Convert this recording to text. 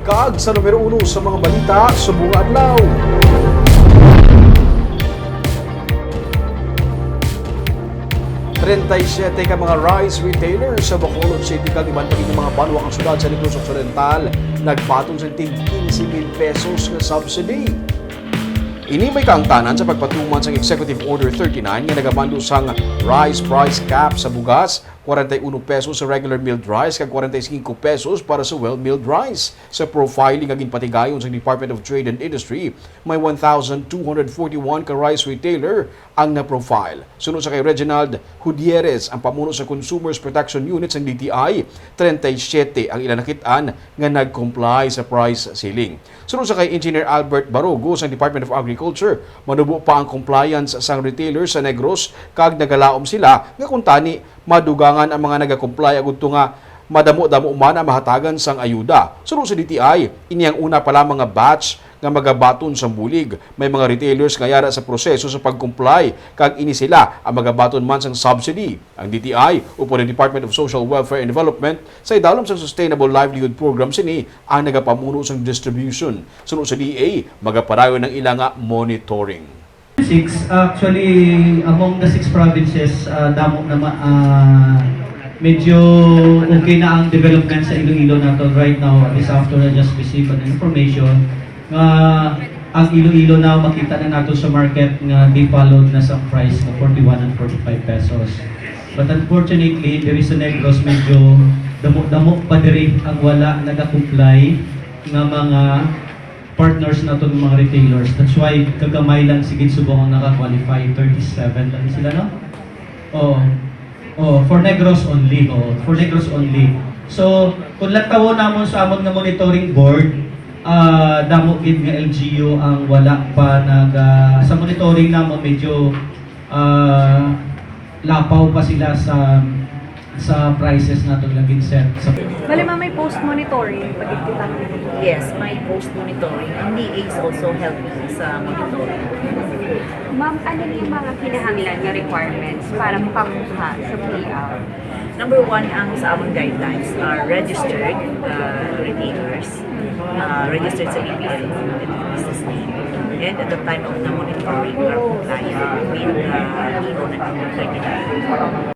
kag sa numero 1 sa mga balita sa buong adlaw. Trentaysiyete ka mga rice retailers sa Bacolod City kag iban pa mga banwa ang syudad sa Negros Occidental nagpatong sa tig 15,000 pesos nga subsidy. Ini may kaangtanan sa pagpatuman sa Executive Order 39 nga nagamando sang rice price cap sa bugas, 41 pesos sa regular milled rice kag 45 pesos para sa well-milled rice. Sa profiling nga ginpatigayon sa Department of Trade and Industry, may 1,241 ka rice retailer ang na-profile. Sunod sa kay Reginald Hudieres, ang pamuno sa Consumers Protection Unit ng DTI, 37 ang ilan nakitaan nga nag-comply sa price ceiling. Sunod sa kay Engineer Albert Barogo sa Department of Agriculture, manubo pa ang compliance sa retailer sa Negros kag nagalaom sila nga kung tani madugangan ang mga nagakomply agud nga madamo-damo man ang mahatagan sang ayuda. Sunod sa DTI, iniyang una pa lamang nga batch nga magabaton sa bulig. May mga retailers nga yara sa proseso sa pag-comply kag ini sila ang magabaton man sang subsidy. Ang DTI upo ng Department of Social Welfare and Development sa idalom sa Sustainable Livelihood Program sini ang nagapamuno sang distribution. Sunod sa DA, magapadayon ng ilang monitoring. Actually, among the 6 provinces, damo na medyo okay na ang development sa Iloilo nato right now. At least after I just received an information, ang Iloilo na makita na nato sa market nga di followed na sa price na 41 and 45 pesos. But unfortunately, there is a Negros medyo damo pa diri ang wala nag-comply nga mga partners nato ng mga retailers. That's why kagamay lang sigid subong ang naka-qualify, 37 lang sila, no? For Negros only, for Negros only. So, kung latawo namon sa amon nga monitoring board, damo gid nga LGU ang wala pa sa monitoring namon medyo lapaw pa sila sa prices nato laging set. Bale, may post-monitoring pagkikita. Yes, may post-monitoring. Ang DA is also helping sa monitoring. Ma'am, ano yung mga kinahanglan na requirements para makakuha sa payout? Number 1, ang sa among guidelines are registered retailers, registered sa ABI, business name, and at the time of the monitoring are compliant with EO na nag-comply nila.